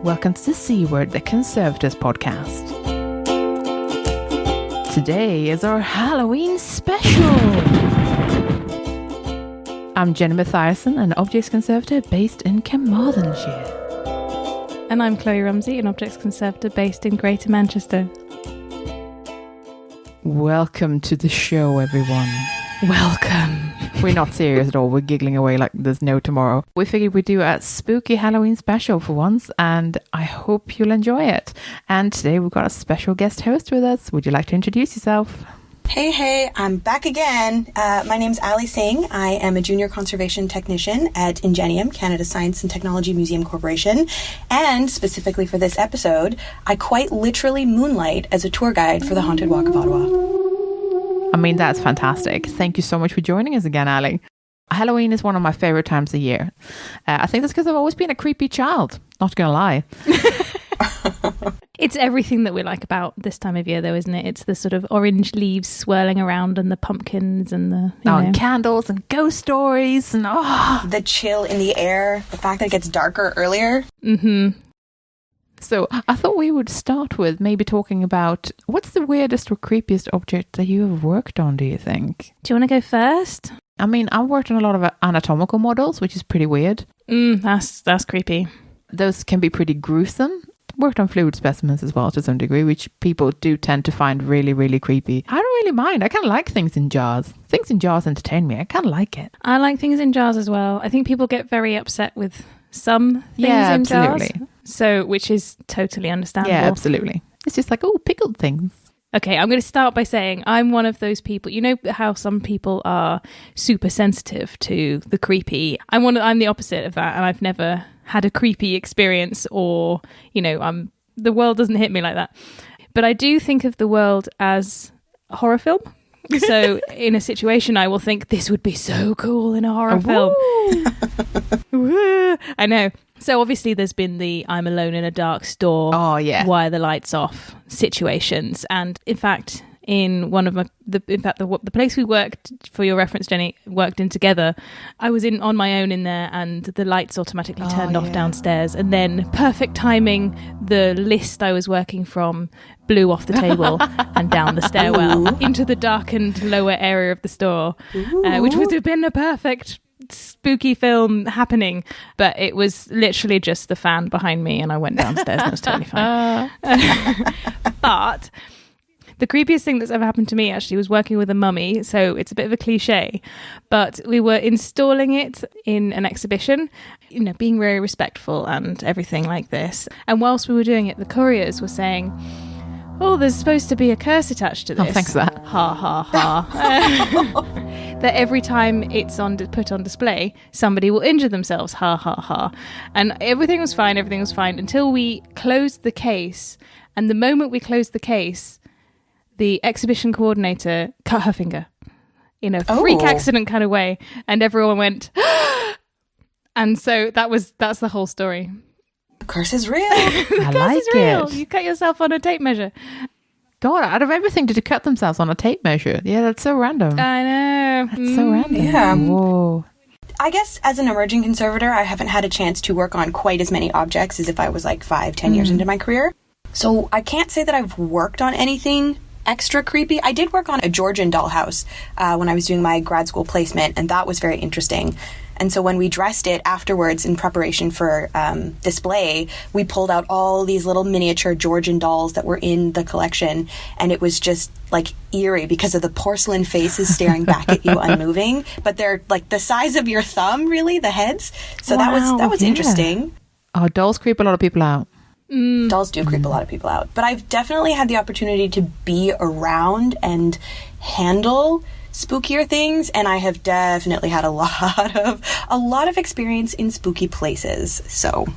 welcome to the C Word, the Conservators podcast. Today is our Halloween special. I'm Jenny Mathiasson, an objects conservator based in Carmarthenshire. And I'm Kloe Rumsey, an objects conservator based in Greater Manchester. Welcome to the show, everyone. Welcome. We're not serious at all. We're giggling away like there's no tomorrow. We figured we'd do a spooky Halloween special for once, and I hope you'll enjoy it. And today we've got a special guest host with us. Would you like to introduce yourself? Hey, I'm back again. My name's Aly Singh. I am a junior conservation technician at Ingenium, Canada Science and Technology Museum Corporation. And specifically for this episode, I quite literally moonlight as a tour guide for the Haunted Walk of Ottawa. I mean, that's fantastic. Thank you so much for joining us again, Aly. Halloween is one of my favorite times of year. I think that's because I've always been a creepy child. Not going to lie. It's everything that we like about this time of year, though, isn't it? It's the sort of orange leaves swirling around and the pumpkins and the and candles and ghost stories and the chill in the air, the fact that it gets darker earlier. Mm-hmm. So I thought we would start with maybe talking about what's the weirdest or creepiest object that you have worked on, do you think? Do you want to go first? I mean, I've worked on a lot of anatomical models, which is pretty weird. That's creepy. Those can be pretty gruesome. Worked on fluid specimens as well to some degree, which people do tend to find really, really creepy. I don't really mind. I kind of like things in jars. Things in jars entertain me. I kind of like it. I like things in jars as well. I think people get very upset with some things in absolutely. jars. So, which is totally understandable. Yeah, absolutely. It's just like, oh, pickled things. Okay, I'm going to start by saying I'm one of those people. You know how some people are super sensitive to the creepy? I'm the opposite of that, and I've never had a creepy experience, or the world doesn't hit me like that. But I do think of the world as a horror film. So in a situation, I will think this would be so cool in a horror film. I know. So obviously there's been the I'm alone in a dark store, why are the lights off situations. And in fact, in one of the place we worked, for your reference, Jenny, worked in together, I was on my own in there, and the lights automatically turned off downstairs. And then, perfect timing, the list I was working from blew off the table and down the stairwell into the darkened lower area of the store, which would have been a perfect spooky film happening, but it was literally just the fan behind me, and I went downstairs and it was totally fine. But the creepiest thing that's ever happened to me actually was working with a mummy, so it's a bit of a cliche, but we were installing it in an exhibition, being very respectful and everything like this. And whilst we were doing it, the couriers were saying, oh, there's supposed to be a curse attached to this. Oh, thanks for that. Ha, ha, ha. That every time it's put on display, somebody will injure themselves. Ha, ha, ha. And everything was fine until we closed the case. And the moment we closed the case, the exhibition coordinator cut her finger in a freak accident kind of way. And everyone went, and so that's the whole story. The curse is real. I like it. You cut yourself on a tape measure. God, out of everything, did you cut themselves on a tape measure? Yeah, that's so random. I know. That's so random. Yeah. Whoa. I guess as an emerging conservator, I haven't had a chance to work on quite as many objects as if I was like 5-10 years into my career. So I can't say that I've worked on anything extra creepy. I did work on a Georgian dollhouse when I was doing my grad school placement, and that was very interesting. And so when we dressed it afterwards in preparation for display, we pulled out all these little miniature Georgian dolls that were in the collection. And it was just like eerie because of the porcelain faces staring back at you unmoving. But they're like the size of your thumb, really, the heads. So that was interesting. Oh, dolls creep a lot of people out. Dolls do creep a lot of people out. But I've definitely had the opportunity to be around and handle spookier things, and I have definitely had a lot of experience in spooky places. So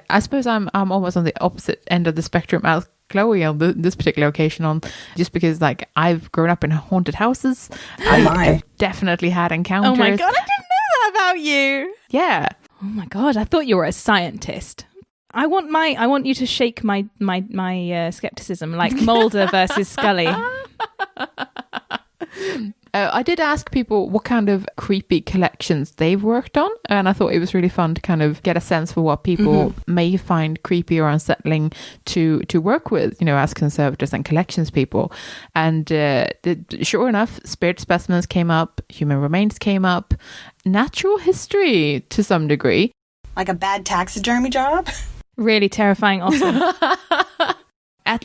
I suppose I'm almost on the opposite end of the spectrum as Kloe on this particular occasion, on just because like I've grown up in haunted houses. I've definitely had encounters. Oh my god, I didn't know that about you. Yeah. Oh my god, I thought you were a scientist. I want you to shake my skepticism, like Mulder versus Scully. I did ask people what kind of creepy collections they've worked on, and I thought it was really fun to kind of get a sense for what people may find creepy or unsettling to work with, as conservators and collections people. And sure enough, spirit specimens came up, human remains came up, natural history to some degree. Like a bad taxidermy job? Really terrifying also.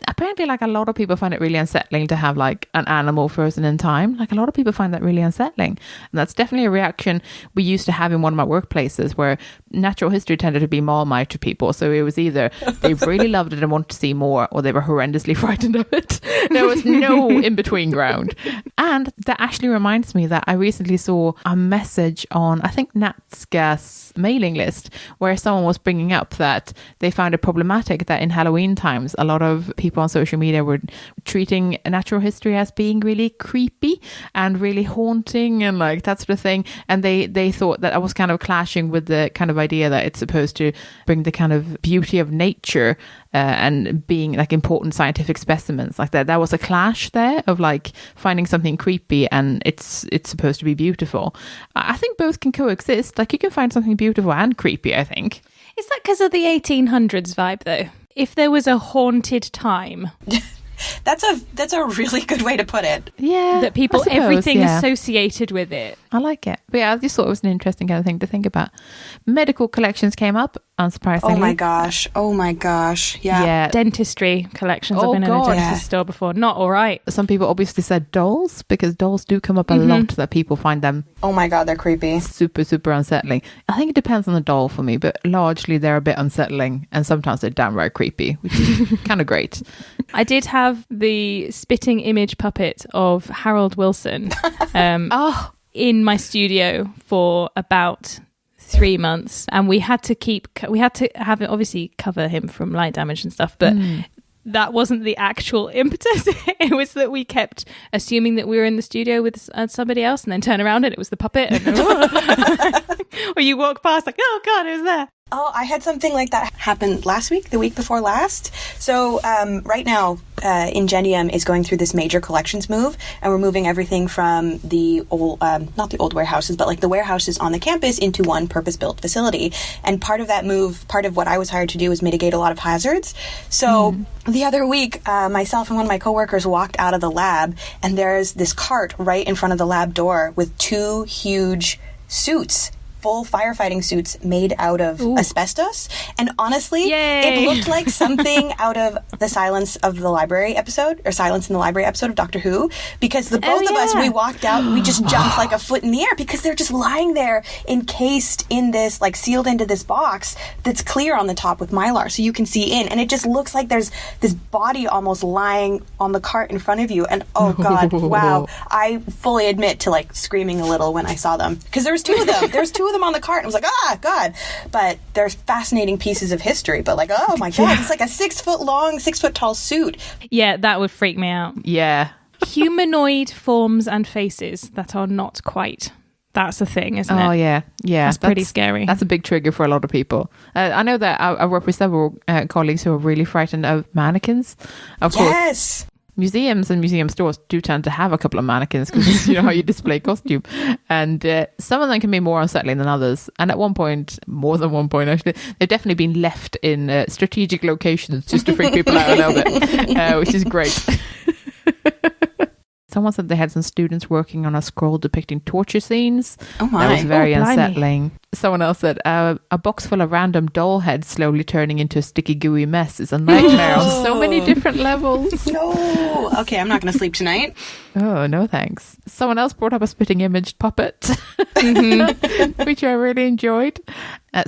Apparently, like, a lot of people find it really unsettling to have like an animal frozen in time. Like, a lot of people find that really unsettling. And that's definitely a reaction we used to have in one of my workplaces, where natural history tended to be Marmite to people. So it was either they really loved it and wanted to see more, or they were horrendously frightened of it. There was no in-between ground. And that actually reminds me that I recently saw a message on, I think, Nat's Gas mailing list, where someone was bringing up that they found it problematic that in Halloween times, a lot of people on social media were treating natural history as being really creepy and really haunting and like that sort of thing. And they thought that I was kind of clashing with the kind of idea that it's supposed to bring the kind of beauty of nature and being like important scientific specimens like that. That was a clash there of like finding something creepy and it's supposed to be beautiful. I think both can coexist. Like, you can find something beautiful and creepy, I think. Is that because of the 1800s vibe though? If there was a haunted time. That's a really good way to put it. Yeah. That people, everything associated with it. I like it. But yeah, I just thought it was an interesting kind of thing to think about. Medical collections came up, unsurprisingly. Oh my gosh. Yeah. Dentistry collections. I've been in a dentist store before. Not all right. Some people obviously said dolls, because dolls do come up a lot, that people find them. Oh my God, they're creepy. Super, super unsettling. I think it depends on the doll for me, but largely they're a bit unsettling, and sometimes they're downright creepy, which is kind of great. I did have the spitting image puppet of Harold Wilson in my studio for about 3 months, and we had to have it, obviously cover him from light damage and stuff, but that wasn't the actual impetus. It was that we kept assuming that we were in the studio with somebody else, and then turn around and it was the puppet, and or you walk past like, oh God, it was there. Oh, I had something like that happen last week, the week before last. So right now, Ingenium is going through this major collections move, and we're moving everything from the old, not the old warehouses, but like the warehouses on the campus into one purpose-built facility. And part of that move, part of what I was hired to do, was mitigate a lot of hazards. So the other week, myself and one of my coworkers walked out of the lab, and there's this cart right in front of the lab door with 2 huge suits, full firefighting suits made out of asbestos. And honestly, it looked like something out of the Silence in the Library episode of Doctor Who, because the both of us, we walked out and we just jumped like a foot in the air, because they're just lying there encased in this, like sealed into this box that's clear on the top with Mylar so you can see in, and it just looks like there's this body almost lying on the cart in front of you. And oh God, wow, I fully admit to like screaming a little when I saw them, because there's 2 of them. There's 2 of them on the cart, and I was like, ah, God. But they're fascinating pieces of history, but like, oh my God, it's like a 6 foot long, 6 foot tall suit. Yeah, that would freak me out. Yeah. Humanoid forms and faces that are not quite. That's a thing, isn't it? Oh, yeah. Yeah. That's pretty scary. That's a big trigger for a lot of people. I know that I work with several colleagues who are really frightened of mannequins. Of course. Museums and museum stores do tend to have a couple of mannequins, because you know how you display costume, and some of them can be more unsettling than others. And at one point, more than one point actually, they've definitely been left in strategic locations just to freak people out a little bit, which is great. Someone said they had some students working on a scroll depicting torture scenes. Oh my. That was very unsettling. Someone else said a box full of random doll heads slowly turning into a sticky gooey mess is a nightmare on so many different levels. No. Okay, I'm not going to sleep tonight. Oh, no thanks. Someone else brought up a spitting image puppet, which I really enjoyed.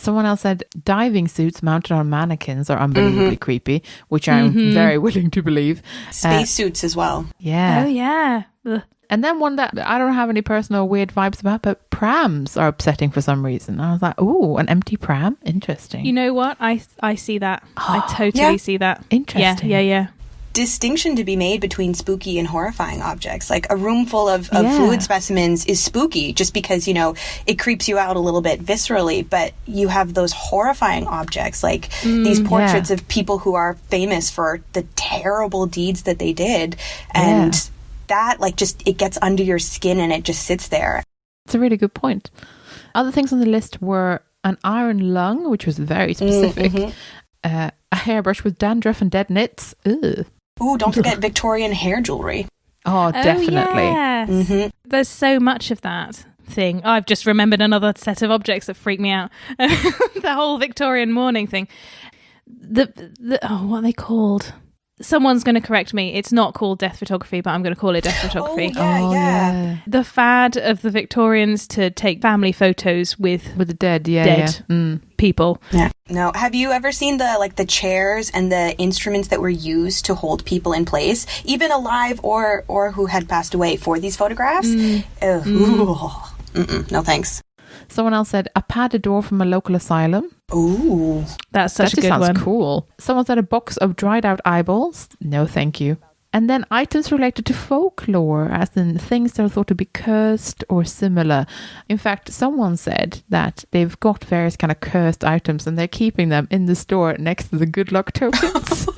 Someone else said diving suits mounted on mannequins are unbelievably creepy, which I'm very willing to believe. Space suits as well. Yeah. Oh, yeah. Ugh. And then one that I don't have any personal weird vibes about, but prams are upsetting for some reason. I was like, ooh, an empty pram? Interesting. You know what? I see that. I totally see that. Interesting. Yeah. Distinction to be made between spooky and horrifying objects. Like a room full of fluid specimens is spooky just because, you know, it creeps you out a little bit viscerally, but you have those horrifying objects like these portraits of people who are famous for the terrible deeds that they did, and that, like, just, it gets under your skin and it just sits there. It's a really good point. Other things on the list were an iron lung, which was very specific. A hairbrush with dandruff and dead nits. Ugh. Ooh, don't forget Victorian hair jewelry. Oh, definitely. Yes. There's so much of that thing. I've just remembered another set of objects that freak me out. The whole Victorian mourning thing. What are they called? Someone's going to correct me. It's not called death photography, but I'm going to call it death photography. Yeah. The fad of the Victorians to take family photos with the dead, people. Yeah. No. Have you ever seen the chairs and the instruments that were used to hold people in place, even alive or who had passed away for these photographs? No thanks. Someone else said a padded door from a local asylum. Ooh, that's such a good one. That sounds cool. Someone said a box of dried out eyeballs. No, thank you. And then items related to folklore, as in things that are thought to be cursed or similar. In fact, someone said that they've got various kind of cursed items and they're keeping them in the store next to the good luck tokens.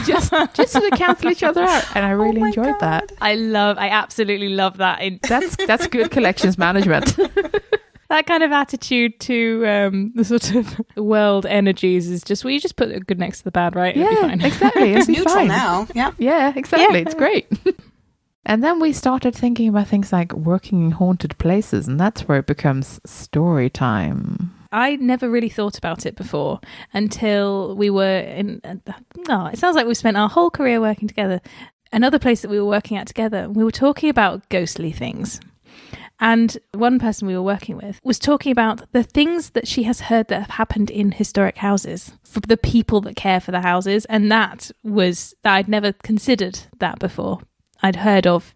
just so they cancel each other out. And I really enjoyed that. I absolutely love that. That's good collections management. That kind of attitude to the sort of world energies is just, you just put it good next to the bad, right? Yeah, it'll be fine. Exactly. It's neutral now. Yeah, exactly. Yeah. It's great. And then we started thinking about things like working in haunted places, and that's where it becomes story time. I never really thought about it before until we were in... it sounds like we've spent our whole career working together. Another place that we were working at together, we were talking about ghostly things. And one person we were working with was talking about the things that she has heard that have happened in historic houses for the people that care for the houses. And that I'd never considered that before. I'd heard of,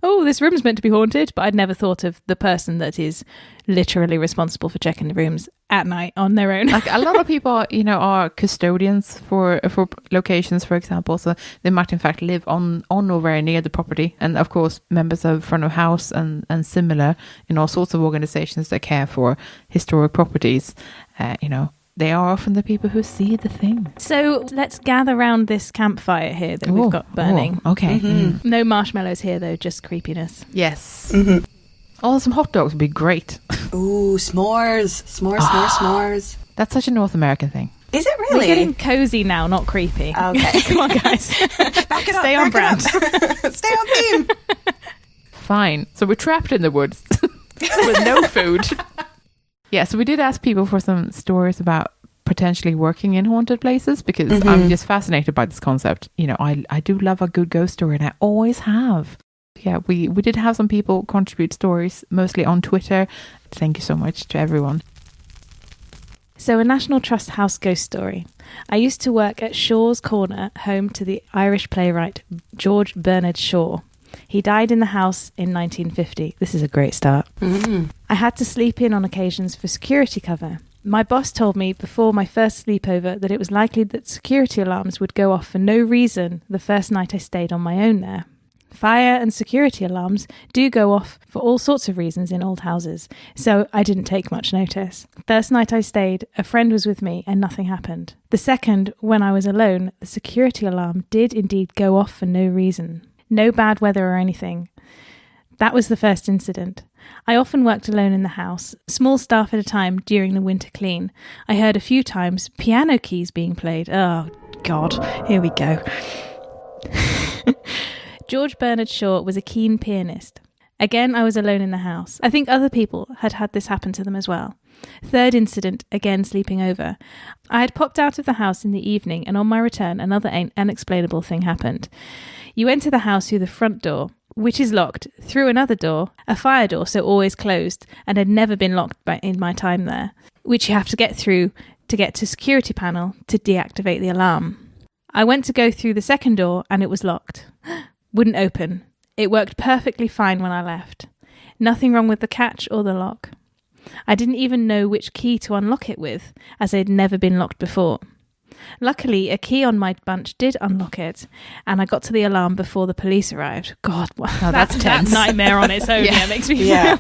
this room's meant to be haunted, but I'd never thought of the person that is literally responsible for checking the rooms at night on their own. Like a lot of people, are custodians for locations, for example. So they might in fact live on or very near the property. And of course, members of front of house and similar in all sorts of organizations that care for historic properties, they are often the people who see the thing. So let's gather around this campfire here that we've got burning. Okay. Mm-hmm. No marshmallows here, though, just creepiness. Yes. Mm-hmm. Oh, some hot dogs would be great. Ooh, s'mores. S'mores. That's such a North American thing. Is it really? We're getting cozy now, not creepy. Okay. Come on, guys. Back it up. Stay on brand. Stay on theme. Fine. So we're trapped in the woods with no food. Yeah, so we did ask people for some stories about potentially working in haunted places because I'm just fascinated by this concept. I do love a good ghost story and I always have. Yeah, we did have some people contribute stories, mostly on Twitter. Thank you so much to everyone. So a National Trust house ghost story. I used to work at Shaw's Corner, home to the Irish playwright George Bernard Shaw. He died in the house in 1950. This is a great start. Mm-hmm. I had to sleep in on occasions for security cover. My boss told me before my first sleepover that it was likely that security alarms would go off for no reason the first night I stayed on my own there. Fire and security alarms do go off for all sorts of reasons in old houses, so I didn't take much notice. First night I stayed, a friend was with me and nothing happened. The second, when I was alone, the security alarm did indeed go off for no reason. No bad weather or anything. That was the first incident. I often worked alone in the house, small staff at a time during the winter clean. I heard a few times piano keys being played. Oh, God, here we go. George Bernard Shaw was a keen pianist. Again, I was alone in the house. I think other people had had this happen to them as well. Third incident, again sleeping over. I had popped out of the house in the evening and on my return another unexplainable thing happened. You enter the house through the front door, which is locked, through another door, a fire door, so always closed, and had never been locked in my time there, which you have to get through to get to security panel to deactivate the alarm. I went to go through the second door and it was locked. Wouldn't open. It worked perfectly fine when I left. Nothing wrong with the catch or the lock. I didn't even know which key to unlock it with, as it had never been locked before. Luckily, a key on my bunch did unlock it, and I got to the alarm before the police arrived. God, that's tense. That nightmare on its own. Yeah, makes me feel.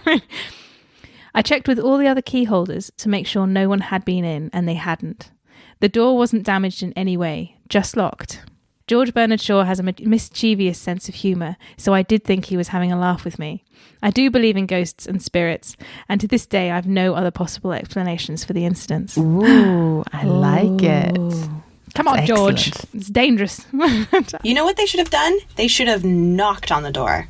I checked with all the other key holders to make sure no one had been in, and they hadn't. The door wasn't damaged in any way, just locked. George Bernard Shaw has a mischievous sense of humour, so I did think he was having a laugh with me. I do believe in ghosts and spirits, and to this day I've no other possible explanations for the incidents. Ooh, I like it. Come on, George. It's dangerous. You know what they should have done? They should have knocked on the door.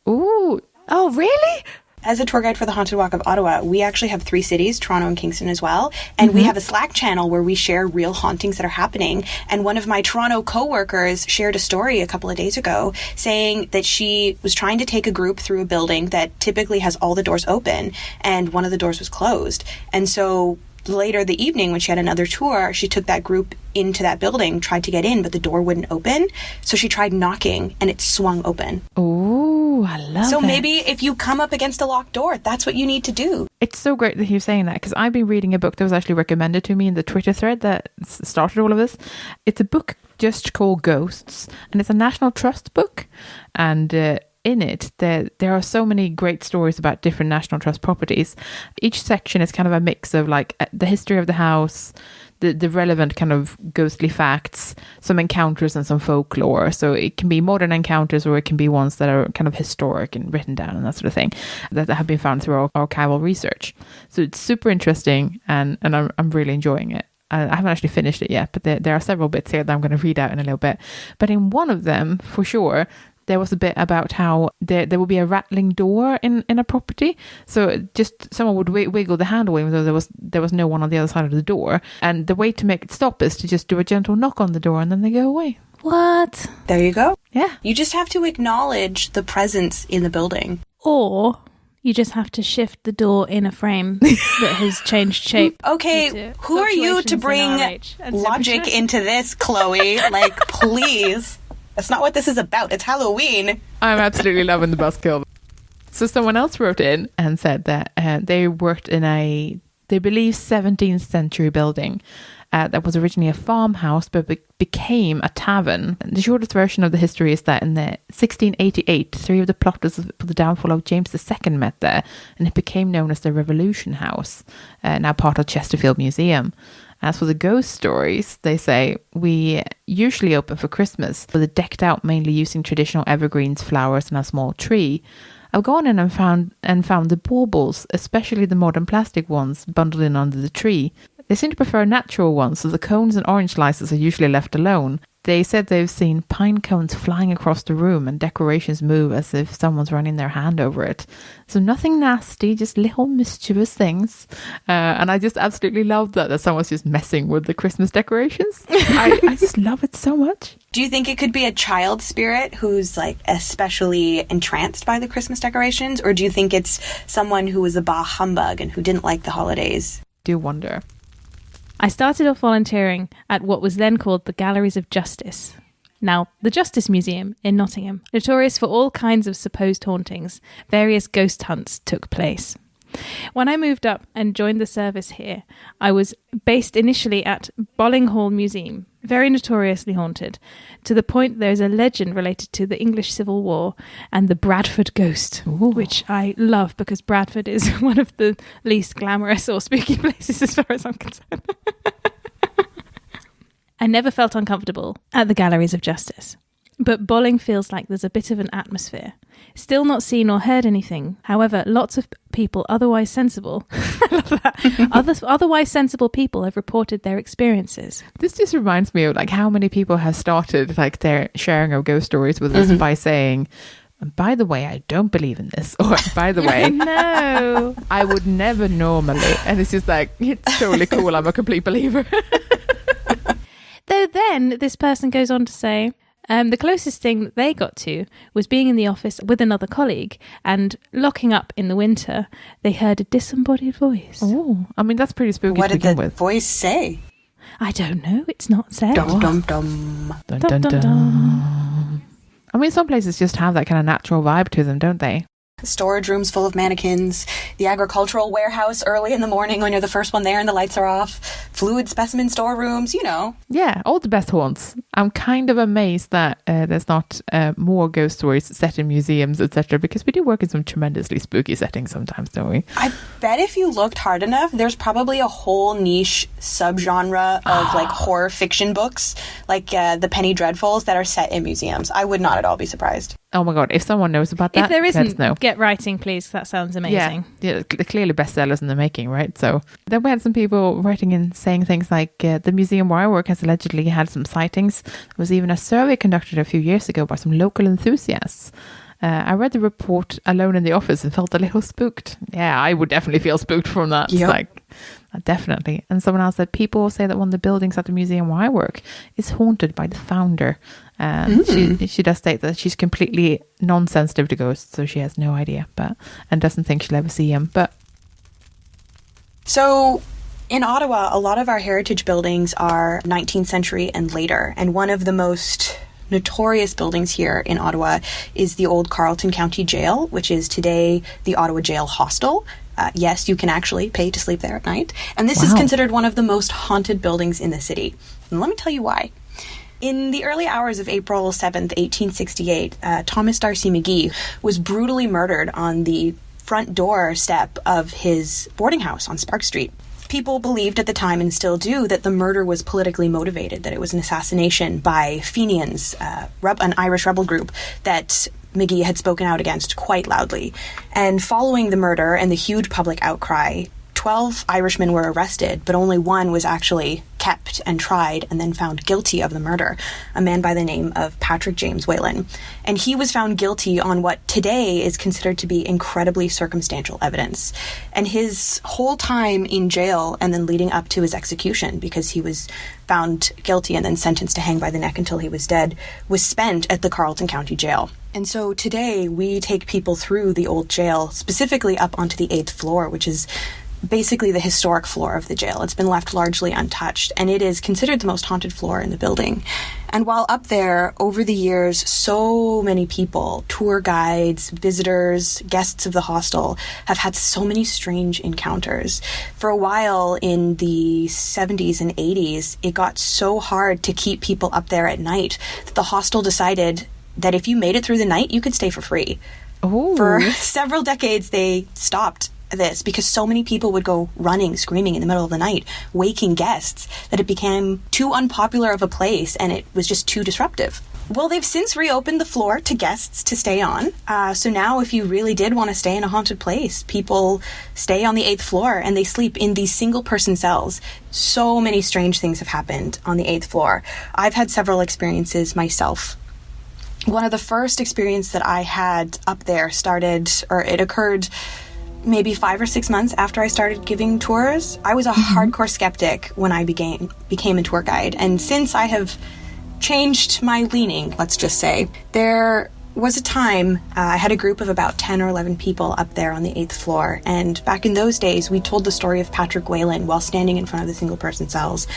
Ooh. Oh, really? As a tour guide for the Haunted Walk of Ottawa, we actually have 3 cities, Toronto and Kingston as well. And we have a Slack channel where we share real hauntings that are happening. And one of my Toronto co-workers shared a story a couple of days ago saying that she was trying to take a group through a building that typically has all the doors open, and one of the doors was closed. And so later the evening, when she had another tour, she took that group into that building, tried to get in, but the door wouldn't open. So she tried knocking, and it swung open. Ooh, I love it. So maybe if you come up against a locked door, that's what you need to do. It's so great that you're saying that, because I've been reading a book that was actually recommended to me in the Twitter thread that started all of this. It's a book just called Ghosts, and it's a National Trust book. And in it, there are so many great stories about different National Trust properties. Each section is kind of a mix of like the history of the house, the relevant kind of ghostly facts, some encounters and some folklore. So it can be modern encounters, or it can be ones that are kind of historic and written down and that sort of thing that have been found through our archival research. So it's super interesting, and I'm really enjoying it. I haven't actually finished it yet, but there are several bits here that I'm going to read out in a little bit. But in one of them, for sure, there was a bit about how there will be a rattling door in a property. So just someone would wiggle the handle, even though there was no one on the other side of the door. And the way to make it stop is to just do a gentle knock on the door, and then they go away. What? There you go. Yeah. You just have to acknowledge the presence in the building. Or you just have to shift the door in a frame that has changed shape. Okay, who are you to bring logic into this, Kloe? Like, please. That's not what this is about. It's Halloween. I'm absolutely loving the buzzkill. So someone else wrote in and said that they worked in they believe 17th century building that was originally a farmhouse but became a tavern. The shortest version of the history is that in the 1688, 3 of the plotters for the downfall of James II met there, and it became known as the Revolution House, now part of Chesterfield Museum. As for the ghost stories, they say, we usually open for Christmas, with it decked out mainly using traditional evergreens, flowers, and a small tree. I've gone in and found the baubles, especially the modern plastic ones, bundled in under the tree. They seem to prefer natural ones, so the cones and orange slices are usually left alone. They said they've seen pine cones flying across the room and decorations move as if someone's running their hand over it. So nothing nasty, just little mischievous things. And I just absolutely love that someone's just messing with the Christmas decorations. I just love it so much. Do you think it could be a child spirit who's like especially entranced by the Christmas decorations? Or do you think it's someone who was a bah humbug and who didn't like the holidays? Do wonder. I started off volunteering at what was then called the Galleries of Justice, now the Justice Museum in Nottingham. Notorious for all kinds of supposed hauntings, various ghost hunts took place. When I moved up and joined the service here, I was based initially at Bollinghall Museum, very notoriously haunted, to the point there is a legend related to the English Civil War and the Bradford ghost, which I love because Bradford is one of the least glamorous or spooky places as far as I'm concerned. I never felt uncomfortable at the Galleries of Justice, but Bolling feels like there's a bit of an atmosphere. Still not seen or heard anything. However, lots of people otherwise sensible, I love that, otherwise sensible people have reported their experiences. This just reminds me of like how many people have started like their sharing of ghost stories with us by saying, by the way, I don't believe in this, or by the way, no, I would never normally. And it's just like, it's totally cool. I'm a complete believer. Though then this person goes on to say, the closest thing that they got to was being in the office with another colleague and locking up in the winter. They heard a disembodied voice. Oh, I mean, that's pretty spooky what to begin did the with. voice say? I don't know. It's not said. Dum, dum, dum. Dun, dun, dun. I mean, some places just have that kind of natural vibe to them, don't they? storage rooms full of mannequins, the agricultural warehouse early in the morning when you're the first one there and the lights are off, fluid specimen storerooms, you know. Yeah, all the best haunts. I'm kind of amazed that there's not more ghost stories set in museums, etc., because we do work in some tremendously spooky settings sometimes, don't we? I bet if you looked hard enough, there's probably a whole niche subgenre of like horror fiction books, like the Penny Dreadfuls that are set in museums. I would not at all be surprised. Oh my God, if someone knows about that, if there isn't, let us know. Get writing, please. That sounds amazing. Yeah, clearly bestsellers in the making, right? So then we had some people writing in saying things like the museum where I work has allegedly had some sightings. There was even a survey conducted a few years ago by some local enthusiasts. I read the report alone in the office and felt a little spooked. Yeah, I would definitely feel spooked from that. Yep. Like, definitely. And someone else said, people say that one of the buildings at the museum where I work is haunted by the founder. She does state that she's completely non-sensitive to ghosts, so she has no idea, and doesn't think she'll ever see him. But so in Ottawa, a lot of our heritage buildings are 19th century and later, and one of the most notorious buildings here in Ottawa is the old Carleton County Jail, which is today the Ottawa Jail Hostel. Yes, you can actually pay to sleep there at night, and this is considered one of the most haunted buildings in the city. And let me tell you why. In the early hours of April 7th, 1868, Thomas D'Arcy McGee was brutally murdered on the front door step of his boarding house on Spark Street. People believed at the time, and still do, that the murder was politically motivated, that it was an assassination by Fenians, an Irish rebel group that McGee had spoken out against quite loudly. And following the murder and the huge public outcry, 12 Irishmen were arrested, but only one was actually kept and tried and then found guilty of the murder, a man by the name of Patrick James Whalen. And he was found guilty on what today is considered to be incredibly circumstantial evidence. And his whole time in jail and then leading up to his execution, because he was found guilty and then sentenced to hang by the neck until he was dead, was spent at the Carleton County Jail. And so today we take people through the old jail, specifically up onto the 8th floor, which is basically the historic floor of the jail. It's been left largely untouched, and it is considered the most haunted floor in the building. And while up there, over the years, so many people, tour guides, visitors, guests of the hostel, have had so many strange encounters. For a while in the 70s and 80s, it got so hard to keep people up there at night that the hostel decided that if you made it through the night, you could stay for free. Ooh. For several decades, they stopped this because so many people would go running, screaming in the middle of the night, waking guests, that it became too unpopular of a place and it was just too disruptive. Well, they've since reopened the floor to guests to stay on. So now if you really did want to stay in a haunted place, people stay on the 8th floor and they sleep in these single-person cells. So many strange things have happened on the 8th floor. I've had several experiences myself. One of the first experiences that I had up there it occurred maybe 5 or 6 months after I started giving tours. I was a hardcore skeptic when I became a tour guide. And since I have changed my leaning, let's just say, there was a time I had a group of about 10 or 11 people up there on the 8th floor. And back in those days, we told the story of Patrick Whalen while standing in front of the single-person cells.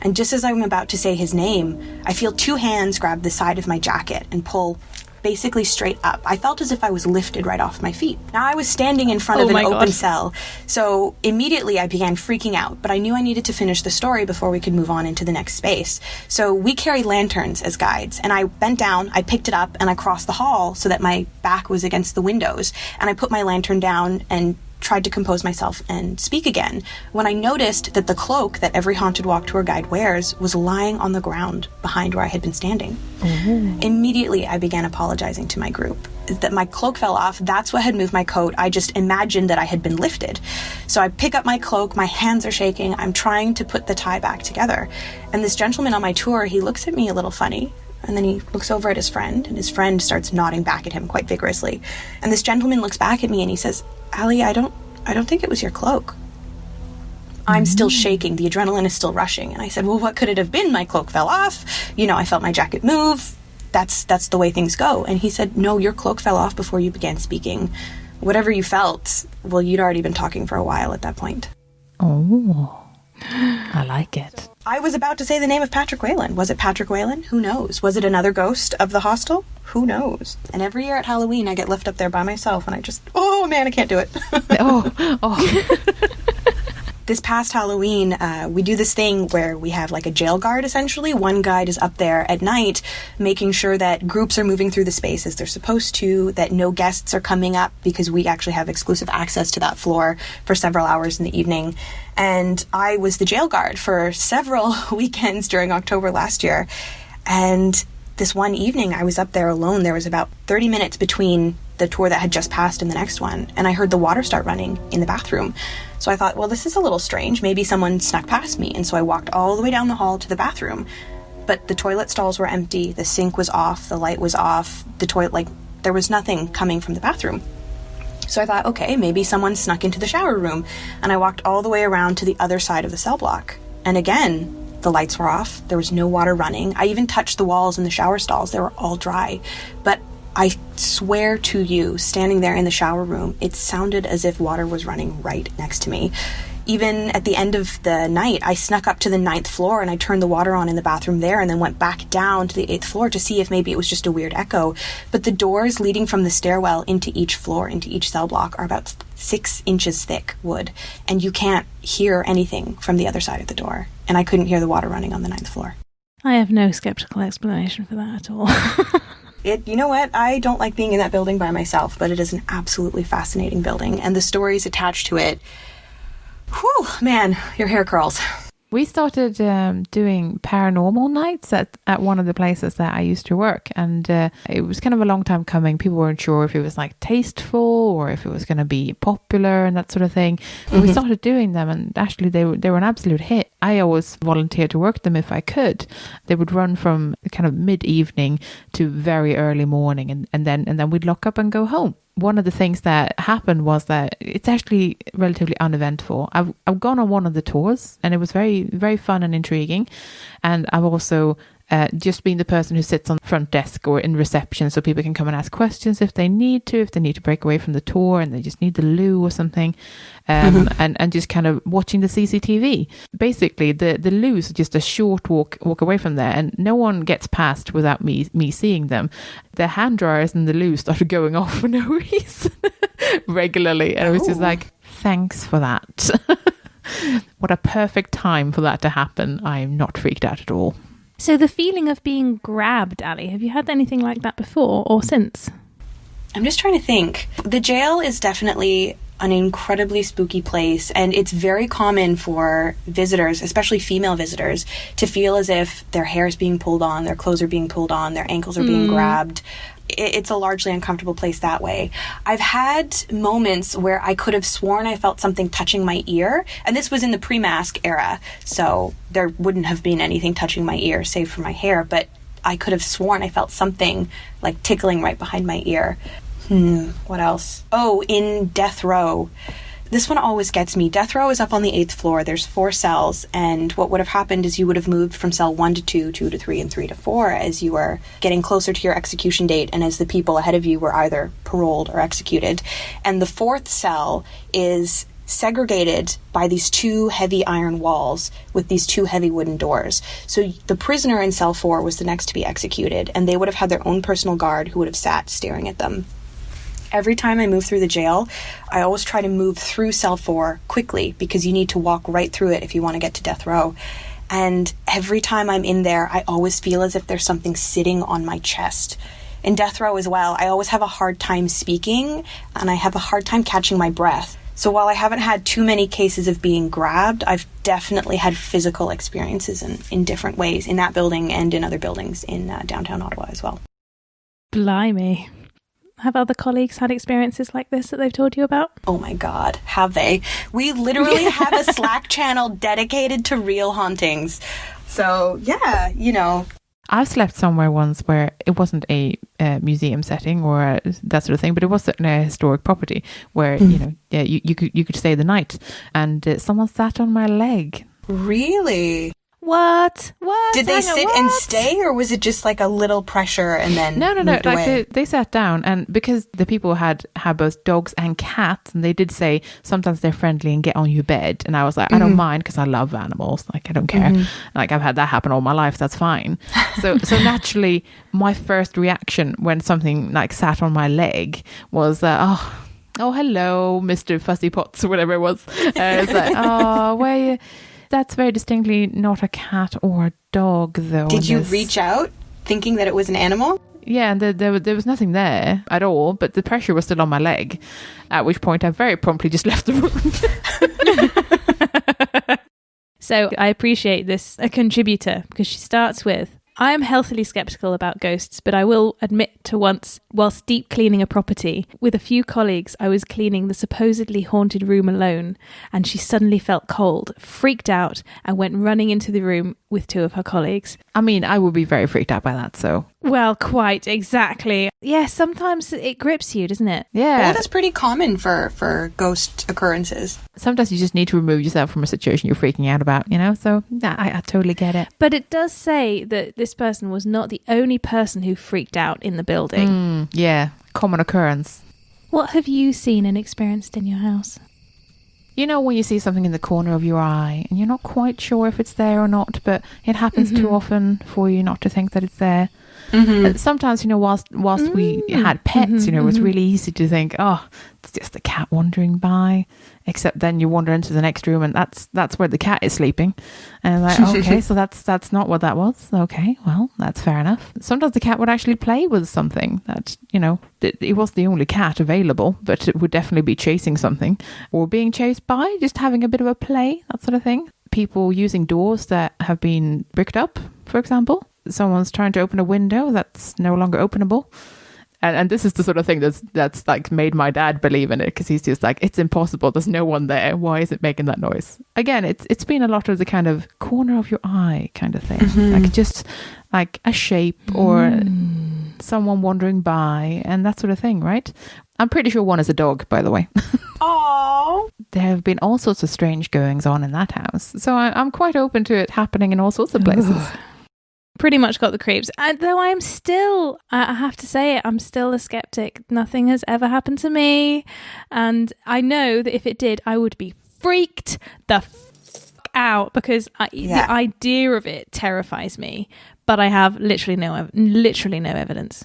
And just as I'm about to say his name, I feel 2 hands grab the side of my jacket and pull basically straight up. I felt as if I was lifted right off my feet. Now I was standing in front of an open cell, so immediately I began freaking out, but I knew I needed to finish the story before we could move on into the next space. So we carry lanterns as guides, and I bent down, I picked it up, and I crossed the hall so that my back was against the windows, and I put my lantern down and tried to compose myself and speak again, when I noticed that the cloak that every haunted walk tour guide wears was lying on the ground behind where I had been standing. Mm-hmm. Immediately, I began apologizing to my group. That my cloak fell off, that's what had moved my coat. I just imagined that I had been lifted. So I pick up my cloak, my hands are shaking, I'm trying to put the tie back together. And this gentleman on my tour, he looks at me a little funny. And then he looks over at his friend, and his friend starts nodding back at him quite vigorously. And this gentleman looks back at me and he says, "Aly, I don't think it was your cloak." I'm still shaking. The adrenaline is still rushing. And I said, "Well, what could it have been? My cloak fell off. I felt my jacket move. That's the way things go." And he said, "No, your cloak fell off before you began speaking. Whatever you felt, well, you'd already been talking for a while at that point." Oh, I like it. I was about to say the name of Patrick Whalen. Was it Patrick Whalen? Who knows? Was it another ghost of the hostel? Who knows? And every year at Halloween, I get left up there by myself, and I just, oh man, I can't do it. This past Halloween, we do this thing where we have like a jail guard, essentially. One guide is up there at night, making sure that groups are moving through the space as they're supposed to, that no guests are coming up, because we actually have exclusive access to that floor for several hours in the evening. And I was the jail guard for several weekends during October last year. And this one evening, I was up there alone. There was about 30 minutes between the tour that had just passed and the next one, and I heard the water start running in the bathroom. So I thought, well, this is a little strange. Maybe someone snuck past me. And so I walked all the way down the hall to the bathroom. But the toilet stalls were empty. The sink was off. The light was off. The toilet, there was nothing coming from the bathroom. So I thought, okay, maybe someone snuck into the shower room. And I walked all the way around to the other side of the cell block. And again, the lights were off. There was no water running. I even touched the walls in the shower stalls. They were all dry. But I swear to you, standing there in the shower room, it sounded as if water was running right next to me. Even at the end of the night, I snuck up to the 9th floor and I turned the water on in the bathroom there, and then went back down to the 8th floor to see if maybe it was just a weird echo. But the doors leading from the stairwell into each floor, into each cell block, are about 6 inches thick wood, and you can't hear anything from the other side of the door. And I couldn't hear the water running on the 9th floor. I have no skeptical explanation for that at all. You know what? I don't like being in that building by myself, but it is an absolutely fascinating building, and the stories attached to it. Whew, man, your hair curls. We started doing paranormal nights at one of the places that I used to work, and it was kind of a long time coming. People weren't sure if it was like tasteful or if it was going to be popular and that sort of thing. But we started doing them, and actually they were an absolute hit. I always volunteered to work them if I could. They would run from kind of mid-evening to very early morning, and then we'd lock up and go home. One of the things that happened was that it's actually relatively uneventful. I've gone on one of the tours, and it was very, very fun and intriguing. And I've also just been the person who sits on the front desk or in reception, so people can come and ask questions if they need to break away from the tour and they just need the loo or something, and just kind of watching the CCTV. Basically, the loos are just a short walk away from there, and no one gets past without me seeing them. The hand dryers in the loo started going off for no reason regularly, and I was just like, thanks for that. What a perfect time for that to happen. I'm not freaked out at all. So the feeling of being grabbed, Aly, have you had anything like that before or since? I'm just trying to think. The jail is definitely an incredibly spooky place, and it's very common for visitors, especially female visitors, to feel as if their hair is being pulled on, their clothes are being pulled on, their ankles are being grabbed. It's a largely uncomfortable place that way. I've had moments where I could have sworn I felt something touching my ear, and this was in the pre-mask era, so there wouldn't have been anything touching my ear save for my hair, but I could have sworn I felt something like tickling right behind my ear. What else? Oh, in Death Row. This one always gets me. Death Row is up on the 8th floor. There's 4 cells, and what would have happened is you would have moved from cell 1 to 2, 2 to 3, and 3 to 4 as you were getting closer to your execution date, and as the people ahead of you were either paroled or executed. And the 4th cell is segregated by these 2 heavy iron walls with these 2 heavy wooden doors. So the prisoner in cell 4 was the next to be executed, and they would have had their own personal guard who would have sat staring at them. Every time I move through the jail, I always try to move through cell 4 quickly, because you need to walk right through it if you want to get to Death Row. And every time I'm in there, I always feel as if there's something sitting on my chest. In Death Row as well, I always have a hard time speaking, and I have a hard time catching my breath. So while I haven't had too many cases of being grabbed, I've definitely had physical experiences in different ways in that building and in other buildings in downtown Ottawa as well. Blimey. Have other colleagues had experiences like this that they've told you about? Oh my God, have they? We literally have a Slack channel dedicated to real hauntings. So, yeah, you know. I've slept somewhere once where it wasn't a museum setting or that sort of thing, but it was a historic property where, you could stay the night, and someone sat on my leg. Really? What? Did they sit and stay, or was it just like a little pressure and then No. moved away? They sat down, and because the people had both dogs and cats, and they did say sometimes they're friendly and get on your bed, and I was like, I don't mind because I love animals. Like, I don't care. Like, I've had that happen all my life. That's fine. So naturally, my first reaction when something like sat on my leg was, oh, hello, Mr. Fuzzy Potts, or whatever it was. It's like, oh, where are you? That's very distinctly not a cat or a dog, though. Did you reach out thinking that it was an animal? Yeah, and there was nothing there at all, but the pressure was still on my leg, at which point I very promptly just left the room. So I appreciate this, a contributor, because she starts with, I am healthily skeptical about ghosts, but I will admit to once, whilst deep cleaning a property, with a few colleagues, I was cleaning the supposedly haunted room alone, and she suddenly felt cold, freaked out, and went running into the room with two of her colleagues. I mean, I would be very freaked out by that, so... Well, quite, exactly. Yeah, sometimes it grips you, doesn't it? Yeah. Well, that's pretty common for ghost occurrences. Sometimes you just need to remove yourself from a situation you're freaking out about, so I totally get it. But it does say that this person was not the only person who freaked out in the building. Yeah, common occurrence. What have you seen and experienced in your house? You know when you see something in the corner of your eye and you're not quite sure if it's there or not, but it happens too often for you not to think that it's there. Sometimes, whilst we had pets, it was really easy to think, oh, it's just a cat wandering by. Except then you wander into the next room and that's where the cat is sleeping. And like, okay, so that's not what that was. Okay, well, that's fair enough. Sometimes the cat would actually play with something that, it was the only cat available, but it would definitely be chasing something or being chased by, just having a bit of a play, that sort of thing. People using doors that have been bricked up, for example. Someone's trying to open a window that's no longer openable. And this is the sort of thing that's like made my dad believe in it, because he's just like, it's impossible. There's no one there. Why is it making that noise? Again, it's been a lot of the kind of corner of your eye kind of thing. Like just like a shape or someone wandering by and that sort of thing, right? I'm pretty sure one is a dog, by the way. Aww. There have been all sorts of strange goings on in that house. So I'm quite open to it happening in all sorts of places. Pretty much got the creeps. Though I have to say it, I'm still a skeptic. Nothing has ever happened to me. And I know that if it did, I would be freaked the out, because the idea of it terrifies me. But I have literally no evidence.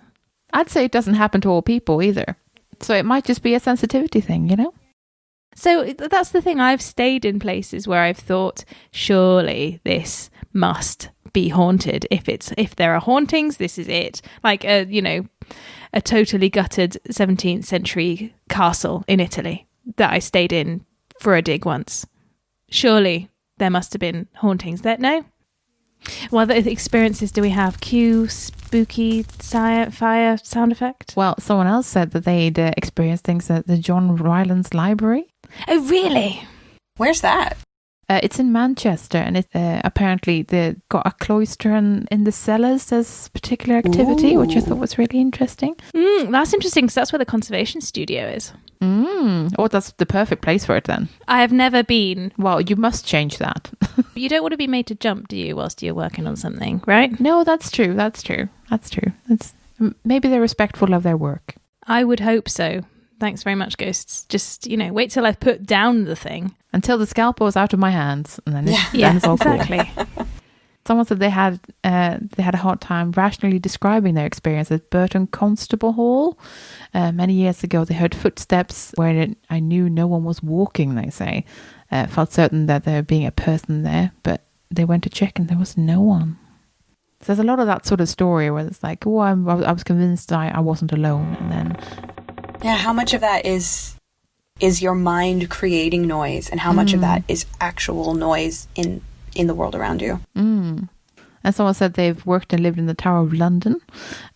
I'd say it doesn't happen to all people either. So it might just be a sensitivity thing, So that's the thing. I've stayed in places where I've thought, surely this must be haunted. If there are hauntings, this is it. Like a totally gutted 17th century castle in Italy that I stayed in for a dig once. Surely there must have been hauntings there. No? What other experiences do we have? Cue spooky fire sound effect? Well, someone else said that they'd experienced things at the John Rylands Library. Oh, really? Where's that? It's in Manchester, and it apparently they've got a cloister in the cellars. There's particular activity, which I thought was really interesting. That's interesting, because that's where the conservation studio is. Oh, that's the perfect place for it then. I have never been. Well, you must change that. You don't want to be made to jump, do you, whilst you're working on something, right? No, that's true. Maybe they're respectful of their work. I would hope so. Thanks very much, ghosts. Just, wait till I've put down the thing. Until the scalpel is out of my hands, and then it's all exactly. Cool. Someone said they had a hard time rationally describing their experience at Burton Constable Hall. Many years ago, they heard footsteps where I knew no one was walking, they say. Felt certain that there being a person there, but they went to check and there was no one. So there's a lot of that sort of story where it's like, oh, I was convinced I wasn't alone, and then... Yeah, how much of that is your mind creating noise, and how much of that is actual noise in the world around you? And someone said they've worked and lived in the Tower of London.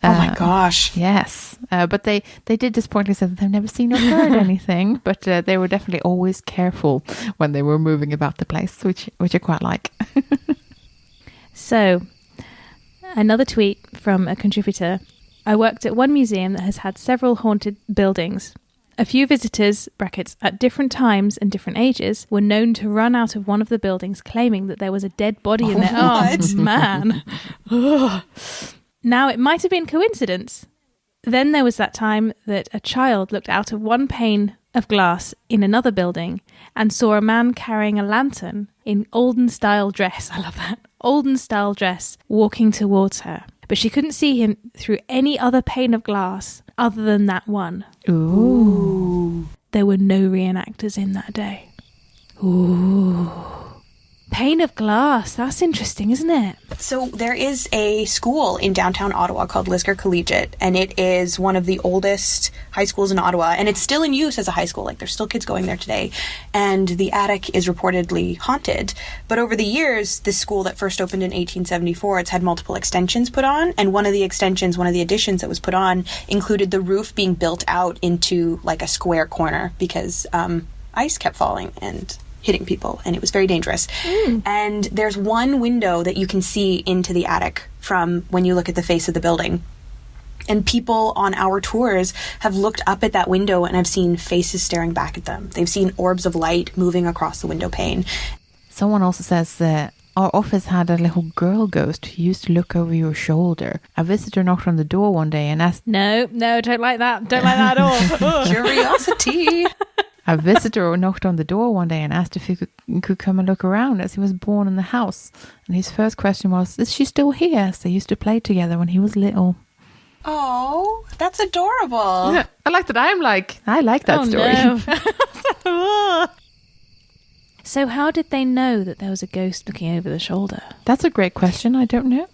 Oh my gosh. Yes. But they did disappointingly say that they've never seen or heard anything, but they were definitely always careful when they were moving about the place, which I quite like. So, another tweet from a contributor. I worked at one museum that has had several haunted buildings. A few visitors, brackets, at different times and different ages, were known to run out of one of the buildings claiming that there was a dead body in there. What? Oh, man. Now, it might have been coincidence. Then there was that time that a child looked out of one pane of glass in another building and saw a man carrying a lantern in olden-style dress. I love that. Olden-style dress walking towards her. But she couldn't see him through any other pane of glass other than that one. Ooh. There were no reenactors in that day. Ooh. Pane of glass. That's interesting, isn't it? So there is a school in downtown Ottawa called Lisgar Collegiate, and it is one of the oldest high schools in Ottawa, and it's still in use as a high school. Like, there's still kids going there today, and the attic is reportedly haunted. But over the years, this school that first opened in 1874, it's had multiple extensions put on, and one of the additions that was put on included the roof being built out into like a square corner because ice kept falling and hitting people, and it was very dangerous. And there's one window that you can see into the attic from when you look at the face of the building. And people on our tours have looked up at that window and have seen faces staring back at them. They've seen orbs of light moving across the window pane. Someone also says that our office had a little girl ghost who used to look over your shoulder. A visitor knocked on the door one day and asked... No, don't like that. Don't like that at all. Curiosity. A visitor knocked on the door one day and asked if he could come and look around as he was born in the house. And his first question was, is she still here? As they used to play together when he was little. Oh, that's adorable. Yeah, I like that. I like that story. No. So how did they know that there was a ghost looking over the shoulder? That's a great question. I don't know.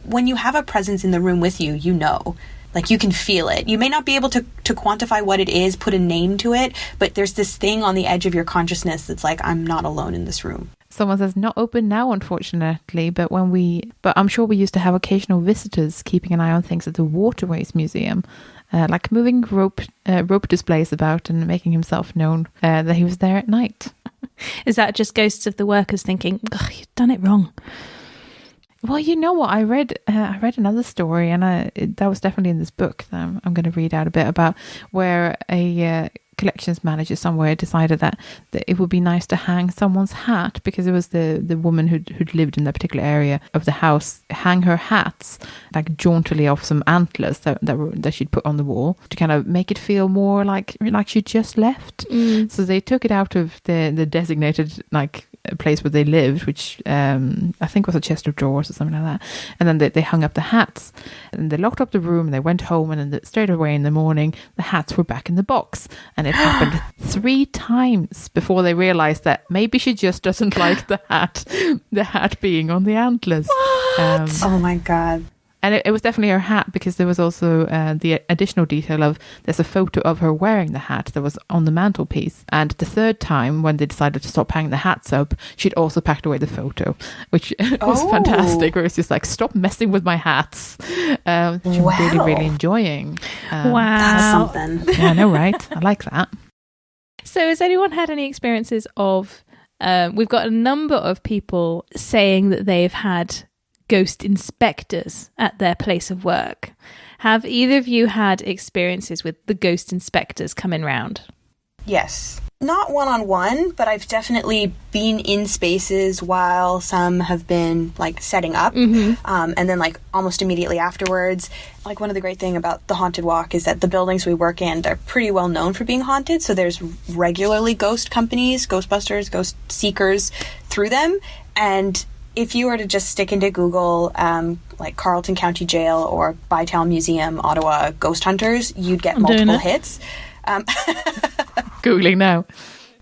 When you have a presence in the room with you, you know. Like, you can feel it. You may not be able to quantify what it is, put a name to it, but there's this thing on the edge of your consciousness that's like, I'm not alone in this room. Someone says, not open now, unfortunately, but I'm sure we used to have occasional visitors keeping an eye on things at the Waterways Museum, like moving rope displays about and making himself known that he was there at night. Is that just ghosts of the workers thinking, you've done it wrong? Well, you know what? I read another story, and that was definitely in this book that I'm going to read out a bit about, where a collections manager somewhere decided that it would be nice to hang someone's hat, because it was the woman who'd lived in that particular area of the house, hang her hats like jauntily off some antlers that she'd put on the wall to kind of make it feel more like she'd just left. So they took it out of the designated like place where they lived, which I think was a chest of drawers or something like that, and then they hung up the hats, and they locked up the room, and they went home, and then straight away in the morning the hats were back in the box, and it happened 3 times before they realized that maybe she just doesn't like the hat being on the antlers. Oh my god. And it was definitely her hat, because there was also the additional detail of there's a photo of her wearing the hat that was on the mantelpiece. And the 3rd time, when they decided to stop hanging the hats up, she'd also packed away the photo, which was fantastic. Where it's just like, stop messing with my hats. Which I'm really, really enjoying. Wow. That's something. Yeah, I know, right? I like that. So has anyone had any experiences of... we've got a number of people saying that they've had ghost inspectors at their place of work. Have either of you had experiences with the ghost inspectors coming round? Yes. Not one-on-one, but I've definitely been in spaces while some have been like setting up, and then like almost immediately afterwards. Like, one of the great thing about the Haunted Walk is that the buildings we work in, they're pretty well known for being haunted, so there's regularly ghost companies, Ghostbusters, ghost seekers through them. And if you were to just stick into Google, like Carleton County Jail or Bytown Museum, Ottawa, Ghost Hunters, you'd get multiple hits. Googling now.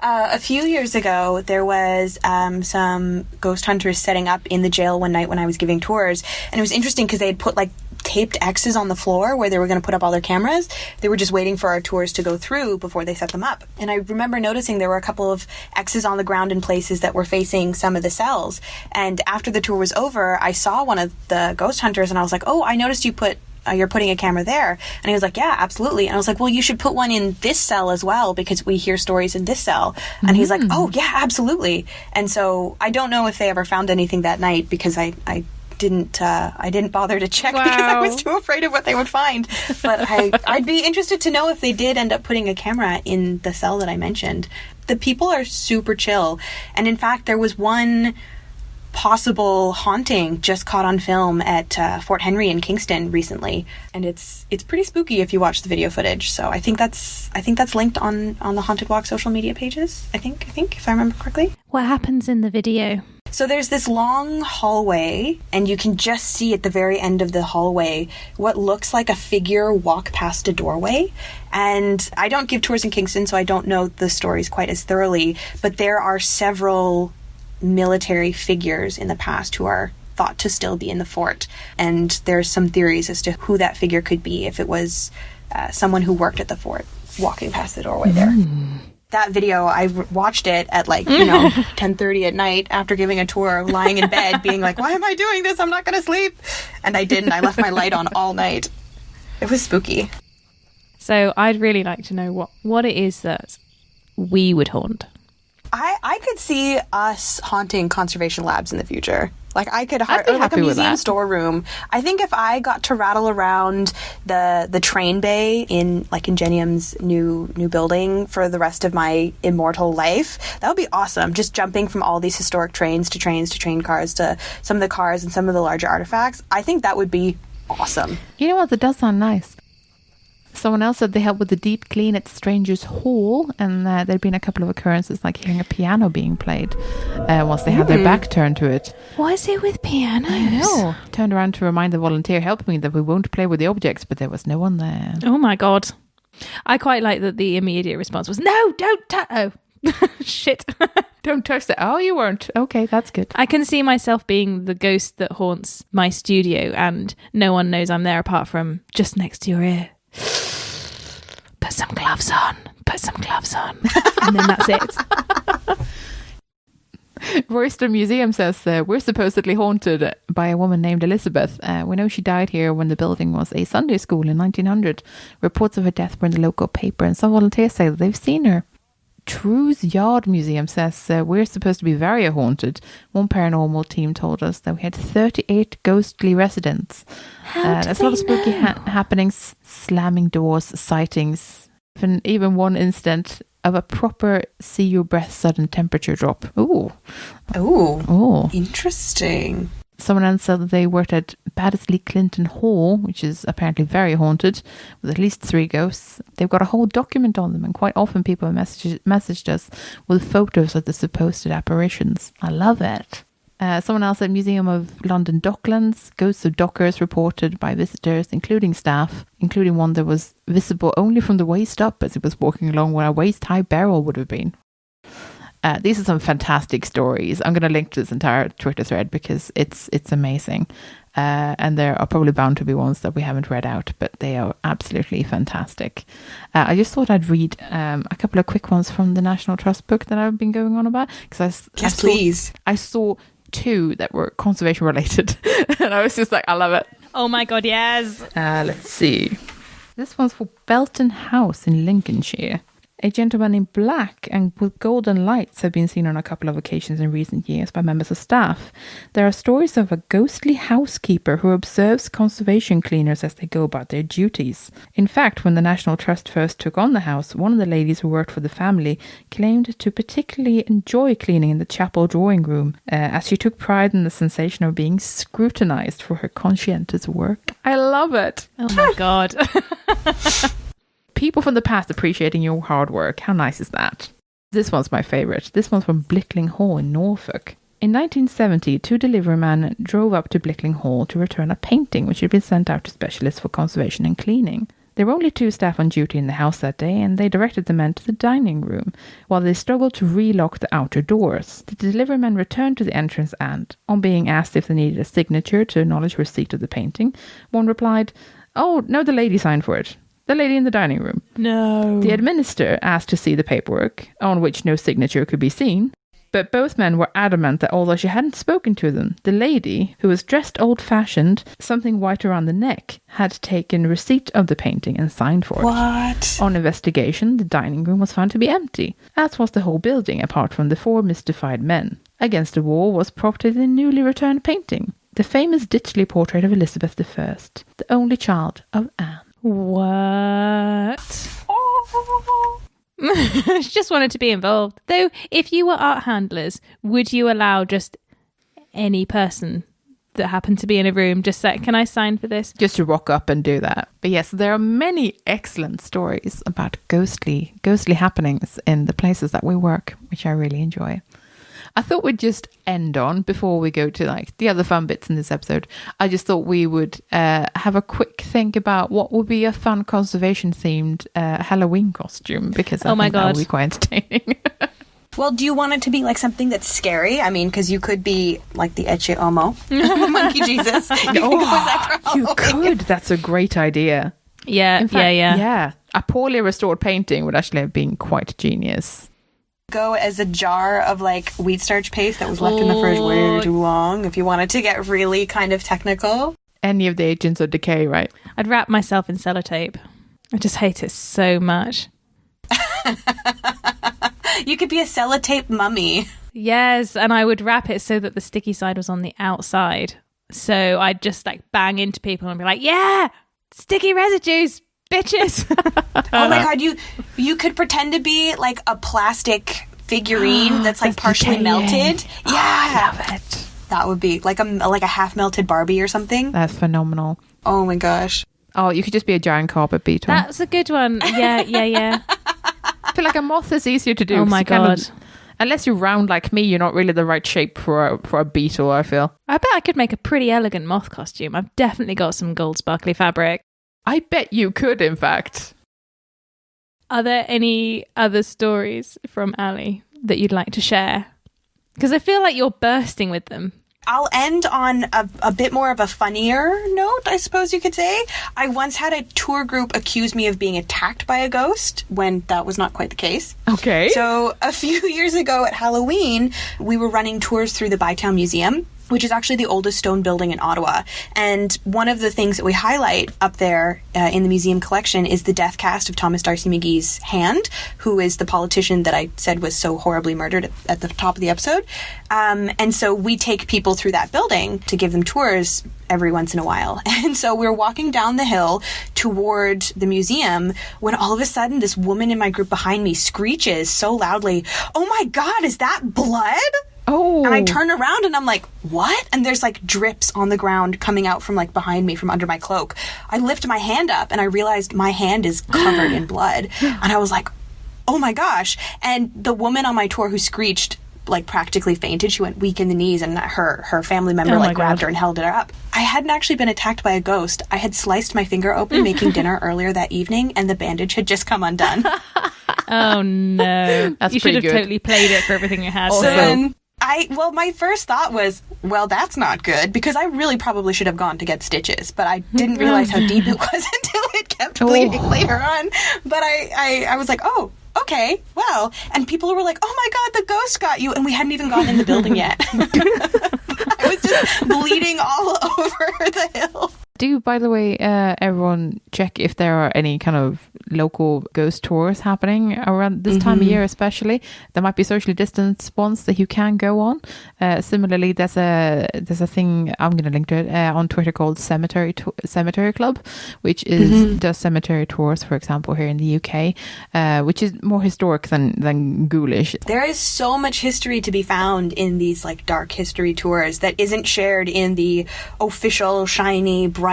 A few years ago, there was some ghost hunters setting up in the jail one night when I was giving tours. And it was interesting because they had put like taped X's on the floor where they were going to put up all their cameras. They were just waiting for our tours to go through before they set them up. And I remember noticing there were a couple of X's on the ground in places that were facing some of the cells. And after the tour was over, I saw one of the ghost hunters and I was like, oh, I noticed you're putting a camera there. And he was like, yeah, absolutely. And I was like, well, you should put one in this cell as well, because we hear stories in this cell. And he's like, oh yeah, absolutely. And so I don't know if they ever found anything that night, because I didn't bother to check because I was too afraid of what they would find. But I'd be interested to know if they did end up putting a camera in the cell that I mentioned. The people are super chill. And in fact, there was one possible haunting just caught on film at Fort Henry in Kingston recently, and it's pretty spooky if you watch the video footage. So I think that's linked on the Haunted Walk social media pages. I think if I remember correctly. What happens in the video? So there's this long hallway, and you can just see at the very end of the hallway what looks like a figure walk past a doorway. And I don't give tours in Kingston, so I don't know the stories quite as thoroughly, but there are several military figures in the past who are thought to still be in the fort, and there's some theories as to who that figure could be, if it was someone who worked at the fort walking past the doorway there. That video, I watched it at 10:30 at night after giving a tour, lying in bed being like, why am I doing this? I'm not gonna sleep. And I didn't. I left my light on all night. It was spooky. So I'd really like to know what it is that we would haunt. I could see us haunting conservation labs in the future. I could I'd be happy a museum with that. storeroom. I think if I got to rattle around the train bay in Ingenium's new building for the rest of my immortal life, that would be awesome. Just jumping from all these historic trains to train cars to some of the cars and some of the larger artifacts. I think that would be awesome. You know what? That does sound nice. Someone else said they helped with the deep clean at Stranger's Hall, and there'd been a couple of occurrences like hearing a piano being played once they had their back turned to it. What is it with pianos? I know. Turned around to remind the volunteer helping me that we won't play with the objects, but there was no one there. Oh my God. I quite like that the immediate response was, no, don't touch. Oh, shit. Don't touch that. Oh, you weren't. Okay, that's good. I can see myself being the ghost that haunts my studio, and no one knows I'm there apart from just next to your ear. Put some gloves on. And then that's it. Royster Museum says we're supposedly haunted by a woman named Elizabeth. We know she died here when the building was a Sunday school in 1900. Reports of her death were in the local paper, and some volunteers say that they've seen her. True's Yard Museum says we're supposed to be very haunted. One paranormal team told us that we had 38 ghostly residents. There's a lot of spooky happenings, slamming doors, sightings, even one incident of a proper see your breath sudden temperature drop. Ooh, interesting. Someone else said that they worked at Baddesley Clinton Hall, which is apparently very haunted, with at least 3 ghosts. They've got a whole document on them, and quite often people messaged us with photos of the supposed apparitions. I love it. Someone else at Museum of London Docklands, ghosts of dockers reported by visitors, including staff, including one that was visible only from the waist up as it was walking along where a waist-high barrel would have been. These are some fantastic stories. I'm going to link to this entire Twitter thread because it's amazing. And there are probably bound to be ones that we haven't read out, but they are absolutely fantastic. I just thought I'd read a couple of quick ones from the National Trust book that I've been going on about. Please. I saw 2 that were conservation related. And I was just like, I love it. Oh my God, yes. Let's see. This one's for Belton House in Lincolnshire. A gentleman in black and with golden lights have been seen on a couple of occasions in recent years by members of staff. There are stories of a ghostly housekeeper who observes conservation cleaners as they go about their duties. In fact, when the National Trust first took on the house, one of the ladies who worked for the family claimed to particularly enjoy cleaning in the chapel drawing room, as she took pride in the sensation of being scrutinized for her conscientious work. I love it. Oh my God. People from the past appreciating your hard work. How nice is that? This one's my favourite. This one's from Blickling Hall in Norfolk. In 1970, 2 deliverymen drove up to Blickling Hall to return a painting which had been sent out to specialists for conservation and cleaning. There were only 2 staff on duty in the house that day, and they directed the men to the dining room, while they struggled to relock the outer doors. The deliverymen returned to the entrance and, on being asked if they needed a signature to acknowledge receipt of the painting, one replied, "Oh, no, the lady signed for it. The lady in the dining room." No. The administrator asked to see the paperwork, on which no signature could be seen, but both men were adamant that although she hadn't spoken to them, the lady, who was dressed old-fashioned, something white around the neck, had taken receipt of the painting and signed for it. What? On investigation, the dining room was found to be empty, as was the whole building apart from the 4 mystified men. Against the wall was propped a newly returned painting. the famous digitally portrait of Elizabeth I, the only child of Anne. What? I just wanted to be involved. Though, if you were art handlers, would you allow just any person that happened to be in a room just say, can I sign for this? Just to rock up and do that. But yes, there are many excellent stories about ghostly happenings in the places that we work, which I really enjoy. I thought we'd just end on, before we go to like the other fun bits in this episode, I just thought we would have a quick think about what would be a fun conservation themed Halloween costume, because I think that would be quite entertaining. Well, do you want it to be like something that's scary? I mean, because you could be like the Ecce Homo, Monkey Jesus. You could. That's a great idea. Yeah, yeah. A poorly restored painting would actually have been quite genius. Go as a jar of like wheat starch paste that was left in the fridge way too long, if you wanted to get really kind of technical. Any of the agents of decay, right? I'd wrap myself in sellotape. I just hate it so much. You could be a sellotape mummy. Yes, and I would wrap it so that the sticky side was on the outside. So I'd just like bang into people and be like, yeah, sticky residues, bitches. Oh my God, you could pretend to be like a plastic figurine that's like partially melted. Yeah. Oh, I love it. That would be like a half melted Barbie or something. That's phenomenal. Oh my gosh. Oh, you could just be a giant carpet beetle. That's a good one. Yeah. I feel like a moth is easier to do. Oh my God. Unless you're round like me, you're not really the right shape for a beetle, I feel. I bet I could make a pretty elegant moth costume. I've definitely got some gold sparkly fabric. I bet you could, in fact. Are there any other stories from Aly that you'd like to share? Because I feel like you're bursting with them. I'll end on a bit more of a funnier note, I suppose you could say. I once had a tour group accuse me of being attacked by a ghost when that was not quite the case. Okay. So a few years ago at Halloween, we were running tours through the Bytown Museum, which is actually the oldest stone building in Ottawa. And one of the things that we highlight up there in the museum collection is the death cast of Thomas D'Arcy McGee's hand, who is the politician that I said was so horribly murdered at the top of the episode. And so we take people through that building to give them tours every once in a while. And so we're walking down the hill toward the museum when all of a sudden this woman in my group behind me screeches so loudly, "Oh my God, is that blood?" Oh. And I turn around and I'm like, what? And there's like drips on the ground coming out from like behind me from under my cloak. I lift my hand up and I realized my hand is covered in blood. And I was like, oh my gosh. And the woman on my tour who screeched like practically fainted. She went weak in the knees and her family member grabbed her and held her up. I hadn't actually been attacked by a ghost. I had sliced my finger open making dinner earlier that evening and the bandage had just come undone. Oh no. You should have totally played it for everything it had. So then my first thought was, well, that's not good, because I really probably should have gone to get stitches, but I didn't realize how deep it was until it kept bleeding later on. But I was like, oh, okay, well. And people were like, oh my God, the ghost got you. And we hadn't even gotten in the building yet. I was just bleeding all over the hill. Do, by the way, everyone check if there are any kind of local ghost tours happening around this time of year, especially. There might be socially distanced ones that you can go on. Similarly, there's a thing, I'm going to link to it, on Twitter called Cemetery Club, which does cemetery tours, for example, here in the UK, which is more historic than ghoulish. There is so much history to be found in these like dark history tours that isn't shared in the official, shiny, bright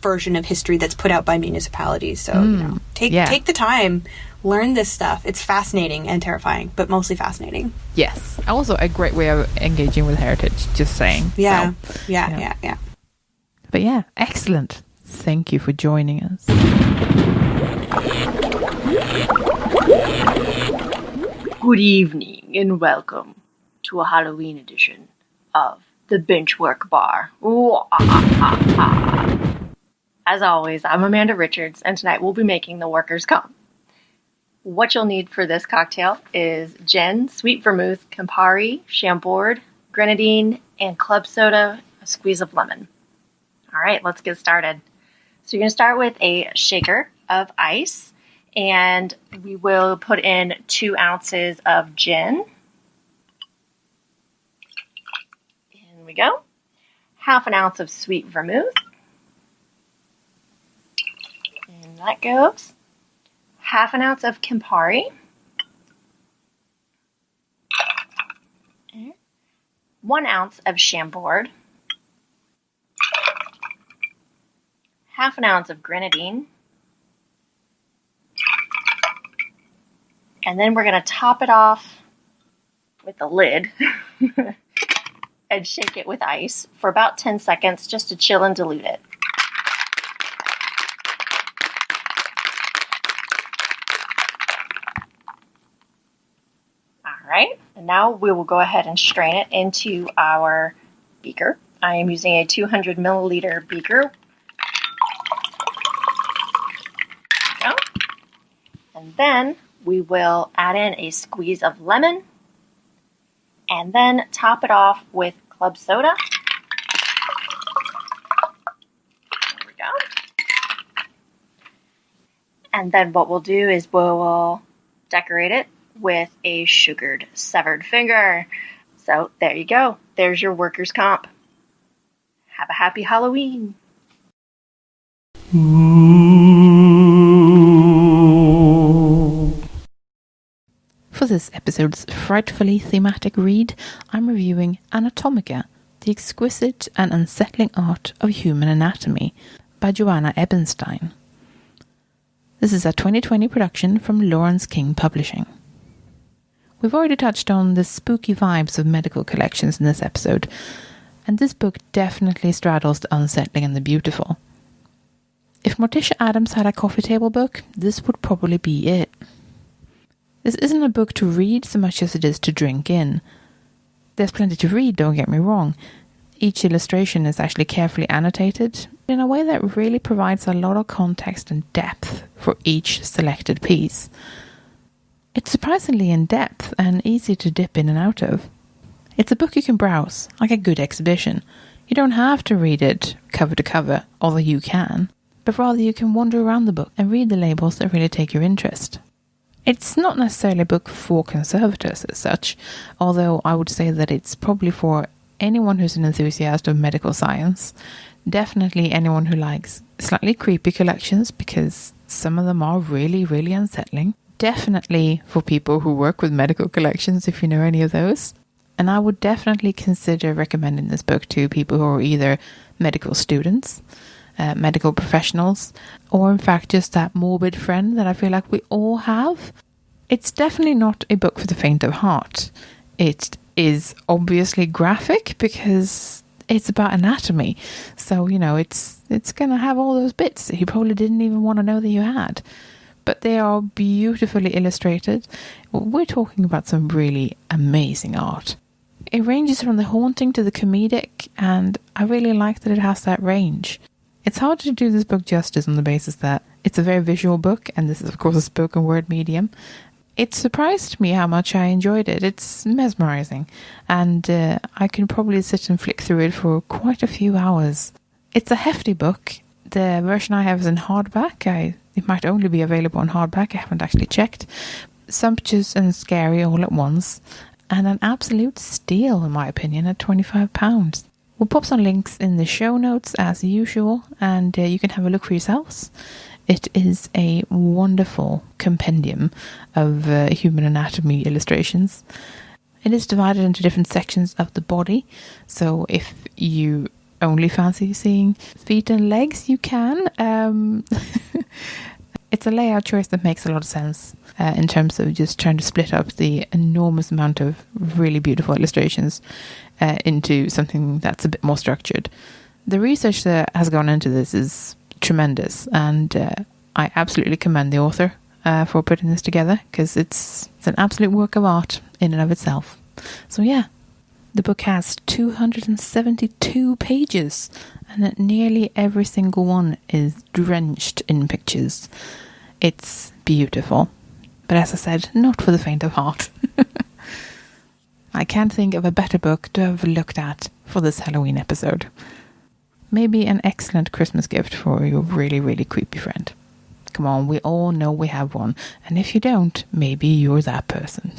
version of history that's put out by municipalities. So take the time, learn this stuff. It's fascinating and terrifying, but mostly fascinating. Yes, also a great way of engaging with heritage, just saying. Yeah. But yeah, excellent. Thank you for joining us. Good evening and welcome to a Halloween edition of the Benchwork Bar. As always, I'm Amanda Richards, and tonight we'll be making the workers come. What you'll need for this cocktail is gin, sweet vermouth, Campari, Chambord, grenadine, and club soda, a squeeze of lemon. All right, let's get started. So you're going to start with a shaker of ice, and we will put in 2 ounces of gin. In we go. half an ounce of sweet vermouth. And that goes. Half an ounce of Campari. 1 ounce of Chambord. Half an ounce of grenadine. And then we're going to top it off with the lid and shake it with ice for about 10 seconds just to chill and dilute it. All right, and now we will go ahead and strain it into our beaker. I am using a 200 milliliter beaker. There we go. And then we will add in a squeeze of lemon and then top it off with club soda. There we go. And then what we'll do is we'll decorate it with a sugared severed finger. So there you go. There's your workers' comp. Have a happy Halloween. For this episode's frightfully thematic read, I'm reviewing Anatomica, the Exquisite and Unsettling Art of Human Anatomy by Joanna Ebenstein. This is a 2020 production from Lawrence King Publishing. We've already touched on the spooky vibes of medical collections in this episode, and this book definitely straddles the unsettling and the beautiful. If Morticia Addams had a coffee table book, this would probably be it. This isn't a book to read so much as it is to drink in. There's plenty to read, don't get me wrong. Each illustration is actually carefully annotated in a way that really provides a lot of context and depth for each selected piece. It's surprisingly in-depth and easy to dip in and out of. It's a book you can browse, like a good exhibition. You don't have to read it cover to cover, although you can, but rather you can wander around the book and read the labels that really take your interest. It's not necessarily a book for conservators as such, although I would say that it's probably for anyone who's an enthusiast of medical science. Definitely anyone who likes slightly creepy collections, because some of them are really, really unsettling. Definitely for people who work with medical collections, if you know any of those. And I would definitely consider recommending this book to people who are either medical students, medical professionals, or in fact just that morbid friend that I feel like we all have. It's definitely not a book for the faint of heart. It is obviously graphic because it's about anatomy, so it's gonna have all those bits that you probably didn't even want to know that you had, but they are beautifully illustrated. We're talking about some really amazing art. It ranges from the haunting to the comedic, and I really like that it has that range. It's hard to do this book justice on the basis that it's a very visual book, and this is of course a spoken word medium. It surprised me how much I enjoyed it. It's mesmerizing, and I can probably sit and flick through it for quite a few hours. It's a hefty book. The version I have is in hardback. It might only be available in hardback, I haven't actually checked. Sumptuous and scary all at once, and an absolute steal in my opinion at £25. We'll pop some links in the show notes as usual, and you can have a look for yourselves. It is a wonderful compendium of human anatomy illustrations. It is divided into different sections of the body, so if you only fancy seeing feet and legs, you can. It's a layout choice that makes a lot of sense in terms of just trying to split up the enormous amount of really beautiful illustrations into something that's a bit more structured. The research that has gone into this is tremendous, and I absolutely commend the author for putting this together, because it's an absolute work of art in and of itself. So yeah, the book has 272 pages, and nearly every single one is drenched in pictures. It's beautiful, but as I said, not for the faint of heart. I can't think of a better book to have looked at for this Halloween episode. Maybe an excellent Christmas gift for your really, really creepy friend. Come on, we all know we have one, and if you don't, maybe you're that person.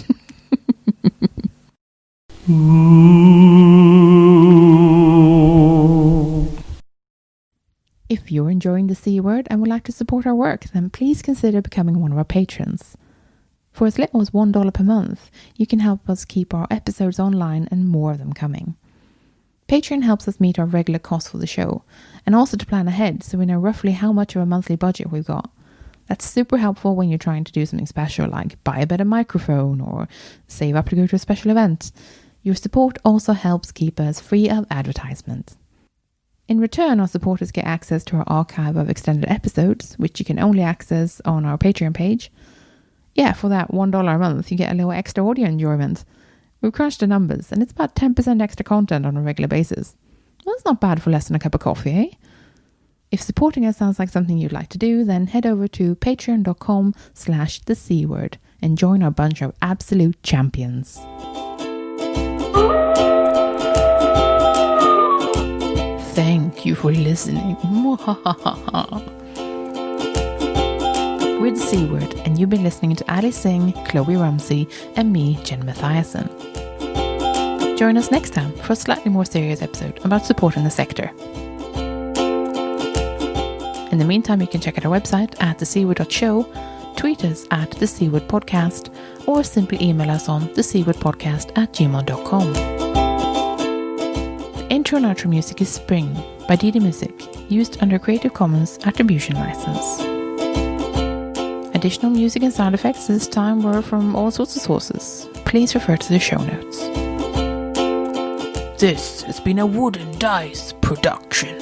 If you're enjoying the C Word and would like to support our work, then please consider becoming one of our patrons. For as little as $1 per month, you can help us keep our episodes online and more of them coming. Patreon helps us meet our regular costs for the show, and also to plan ahead so we know roughly how much of a monthly budget we've got. That's super helpful when you're trying to do something special like buy a better microphone or save up to go to a special event. Your support also helps keep us free of advertisement. In return, our supporters get access to our archive of extended episodes, which you can only access on our Patreon page. Yeah, for that $1 a month, you get a little extra audio enjoyment. We've crunched the numbers, and it's about 10% extra content on a regular basis. Well, that's not bad for less than a cup of coffee, eh? If supporting us sounds like something you'd like to do, then head over to patreon.com/thecword and join our bunch of absolute champions. Thank you for listening. We're the C Word, and you've been listening to Aly Singh, Kloe Rumsey, and me, Jen Mathiasson. Join us next time for a slightly more serious episode about supporting the sector. In the meantime, you can check out our website at thecword.show, tweet us at thecwordpodcast, or simply email us on thecwordpodcast@gmail.com. The intro and outro music is Spring by DD Music, used under Creative Commons Attribution License. Additional music and sound effects this time were from all sorts of sources. Please refer to the show notes. This has been a Wooden Dice production.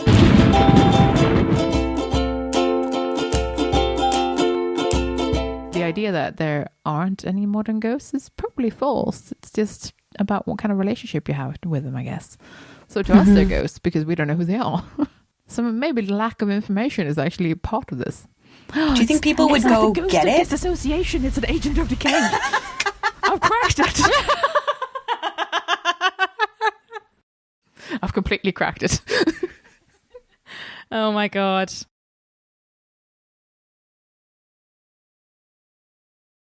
The idea that there aren't any modern ghosts is probably false. It's just about what kind of relationship you have with them, I guess. So to us, they're ghosts because we don't know who they are. So maybe the lack of information is actually part of this. Do you think people would go get it? Disassociation is an agent of decay. I've cracked it. I've completely cracked it. Oh my God.